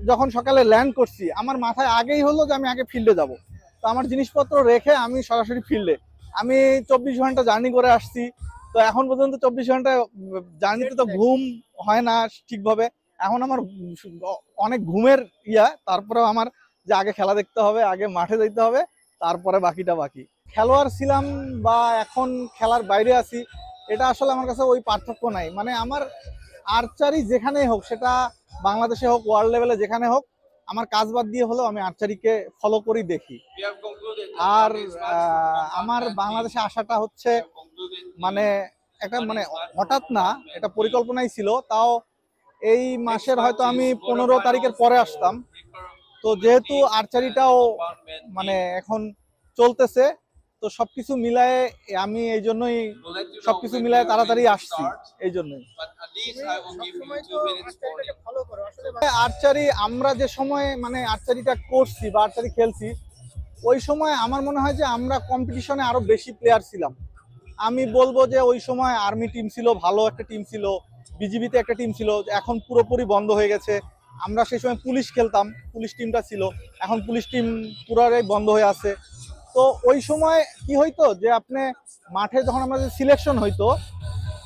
যখন সকালে ল্যান্ড করছি আমার মাথায় আগেই হলো যে আমি আগে ফিল্ডে যাব। তো আমার জিনিসপত্র রেখে আমি সরাসরি ফিল্ডে, আমি 24 ঘন্টা জার্নি করে আসছি। তো এখন পর্যন্ত 24 ঘন্টা জার্নিতে তো ঘুম হয় না ঠিকভাবে। এখন আমার অনেক ঘুমের তারপরেও আমার যে আগে খেলা দেখতে হবে, আগে মাঠে যেতে হবে, তারপরে বাকিটা বাকি। খেলোয়াড় ছিলাম বা এখন খেলার বাইরে আছি, এটা আসলে আমার কাছে ওই পার্থক্য নাই। মানে আমার আর্চারি যেখানেই হোক, সেটা বাংলাদেশে হোক, ওয়ার্ল্ড লেভেলে যেখানে হোক, আমার কাজ বাদ দিয়ে হলেও আমি আর্চারিকে ফলো করি, দেখি। আর আমার বাংলাদেশে আসাটা হচ্ছে মানে একটা মানে হঠাৎ না, এটা পরিকল্পনাই ছিল। তাও এই মাসের হয়তো আমি 15 তারিখের পরে আসতাম। তো যেহেতু আর্চারিটাও মানে এখন চলতেছে, তো সবকিছু মিলায়ে আমি এই জন্যই সবকিছু মিলায়ে তাড়াতাড়ি আসছি। এই জন্যই আর্চারি আমরা যে সময় মানে আর্চারিটা করছি বা আর্চারি খেলছি, ওই সময় আমার মনে হয় যে আমরা কম্পিটিশনে আরো বেশি প্লেয়ার ছিলাম। আমি বলবো যে ওই সময় আর্মি টিম ছিল, ভালো একটা টিম ছিল, বিজিবিতে একটা টিম ছিল, এখন পুরোপুরি বন্ধ হয়ে গেছে। আমরা সেই সময় পুলিশ খেলতাম, পুলিশ টিমটা ছিল, এখন পুলিশ টিম পুরাই বন্ধ হয়ে আছে। তো ওই সময় কি হইতো যে আপনি মাঠে যখন আমাদের সিলেকশন হইতো,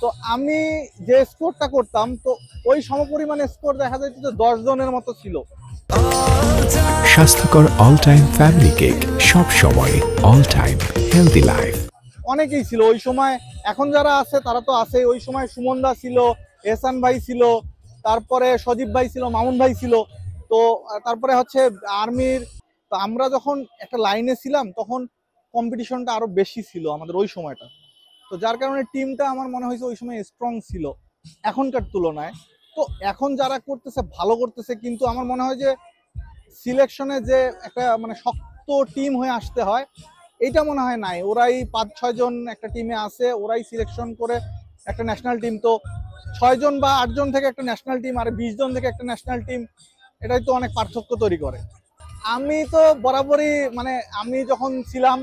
তো আমি যে স্কোরটা করতাম, তো ওই সমপরিমাণে স্কোর দেখা যাইতো যে 10 জনের মতো ছিল। স্বাস্থ্যকর অল টাইম ফ্যামিলি কেক, সব সময় অল টাইম হেলদি লাইফ। অনেকেই ছিল ওই সময়, এখন যারা আছে তারা তো আছে। ওই সময় সুমন দা ছিল, এহসান ভাই ছিল, তারপরে সজীব ভাই ছিল, মামুন ভাই ছিল। তো তারপরে হচ্ছে আর্মির। তো আমরা যখন একটা লাইনে ছিলাম তখন কম্পিটিশনটা আরো বেশি ছিল আমাদের ওই সময়টা। তো যার কারণে টিমটা আমার মনে হয়েছে ওই সময় স্ট্রং ছিল এখনকার তুলনায়। তো এখন যারা করতেছে ভালো করতেছে, কিন্তু আমার মনে হয় যে সিলেকশনে যে একটা মানে শক্ত টিম হয়ে আসতে হয়, এইটা মনে হয় নাই। ওরাই 5-6 জন একটা টিমে আছে, ওরাই সিলেকশন করে একটা ন্যাশনাল টিম। তো 6 জন বা 8 জন থেকে একটা ন্যাশনাল টিম, আর 20 জন থেকে একটা ন্যাশনাল টিম, এটাই তো অনেক পার্থক্য তৈরি করে। আমি তো বরাবরই মানে আমি যখন ছিলাম,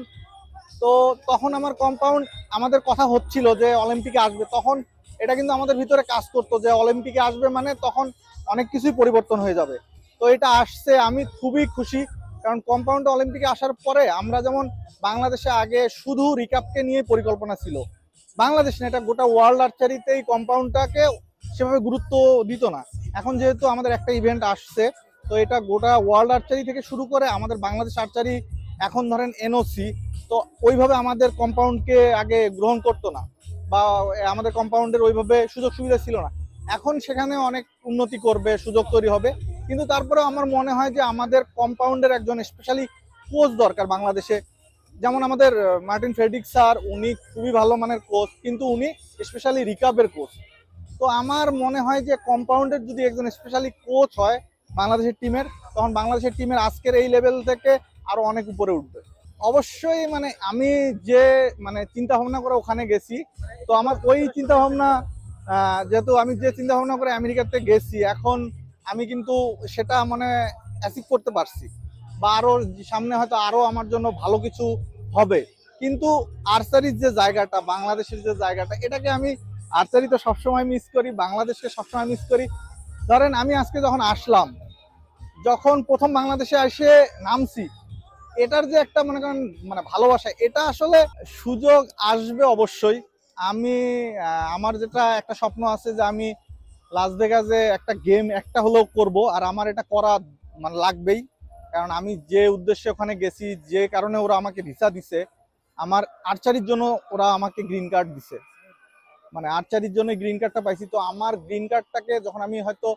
তো তখন আমার কম্পাউন্ড আমাদের কথা হচ্ছিল যে অলিম্পিকে আসবে। তখন এটা কিন্তু আমাদের ভিতরে কাজ করতো যে অলিম্পিকে আসবে মানে তখন অনেক কিছুই পরিবর্তন হয়ে যাবে। তো এটা আসছে, আমি খুবই খুশি। কারণ কম্পাউন্ডে অলিম্পিকে আসার পরে আমরা যেমন বাংলাদেশে আগে শুধু রিকাপকে নিয়ে পরিকল্পনা ছিল, বাংলাদেশ না, এটা গোটা ওয়ার্ল্ড আর্চারিতে এই কম্পাউন্ডটাকে সেভাবে গুরুত্ব দিত না। এখন যেহেতু আমাদের একটা ইভেন্ট আসছে, তো এটা গোটা ওয়ার্ল্ড আর্চারি থেকে শুরু করে আমাদের বাংলাদেশ আর্চারি এখন ধরেন এনওসি, তো ওইভাবে আমাদের কম্পাউন্ডকে আগে গ্রহণ করতো না, বা আমাদের কম্পাউন্ডের ওইভাবে সুযোগ সুবিধা ছিল না। এখন সেখানে অনেক উন্নতি করবে, সুযোগ তৈরি হবে। কিন্তু তারপরেও আমার মনে হয় যে আমাদের কম্পাউন্ডের একজন স্পেশালি কোচ দরকার বাংলাদেশে। যেমন আমাদের মার্টিন ফ্রেডরিক স্যার, উনি খুবই ভালো মানের কোচ, কিন্তু উনি স্পেশালি রিকাবের কোচ। তো আমার মনে হয় যে কম্পাউন্ডের যদি একজন স্পেশালি কোচ হয় বাংলাদেশের টিমের, তখন বাংলাদেশের টিমের আজকের এই লেভেল থেকে আরো অনেক উপরে উঠবে। অবশ্যই মানে আমি যে মানে চিন্তা ভাবনা করে ওখানে গেছি, তো আমার ওই চিন্তা ভাবনা, যেহেতু আমি যে চিন্তা ভাবনা করে আমেরিকাতে গেছি, এখন আমি কিন্তু সেটা মানে অ্যাচিভ করতে পারছি, বা আরো সামনে হয়তো আরো আমার জন্য ভালো কিছু হবে। কিন্তু আর্চারির যে জায়গাটা, বাংলাদেশের যে জায়গাটা, এটাকে আমি আর্চারি তো সবসময় মিস করি, বাংলাদেশকে সবসময় মিস করি। ধরেন আমি আজকে যখন আসলাম, যখন প্রথম বাংলাদেশে এসে নামছি, এটার যে একটা মনে করেন মানে ভালোবাসা, এটা আসলে সুযোগ আসবে অবশ্যই। আমি আমার যেটা একটা স্বপ্ন আছে যে আমি লাস ভেগাসে একটা গেম একটা হলেও করব, আর আমার এটা করা মানে লাগবেই। কারণ আমি যে উদ্দেশ্যে ওখানে গেছি, যে কারণে ওরা আমাকে ভিসা দিছে, আমার আর্চারির জন্য ওরা আমাকে গ্রিন কার্ড দিছে, মানে আর্চারির জন্য গ্রিন কার্ডটা পাইছি। তো আমার গ্রিন কার্ডটাকে যখন আমি হয়তো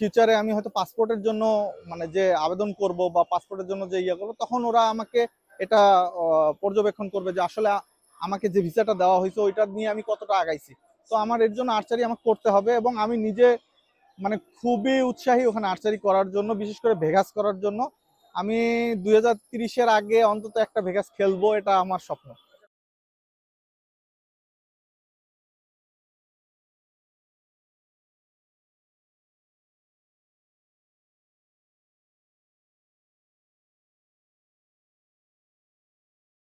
ফিউচারে আমি হয়তো পাসপোর্টের জন্য মানে যে আবেদন করব বা পাসপোর্টের জন্য যে করবো, তখন ওরা আমাকে এটা পর্যবেক্ষণ করবে যে আসলে আমাকে যে ভিসাটা দেওয়া হয়েছে ওইটা নিয়ে আমি কতটা আগাইছি। তো আমার এর জন্য আর্চারি আমাকে করতে হবে, এবং আমি নিজে মানে খুবই উৎসাহী ওখানে আর্চারি করার জন্য, বিশেষ করে ভেগাস করার জন্য। আমি 2030-এর আগে অন্তত একটা ভেগাস খেলবো, এটা আমার স্বপ্ন।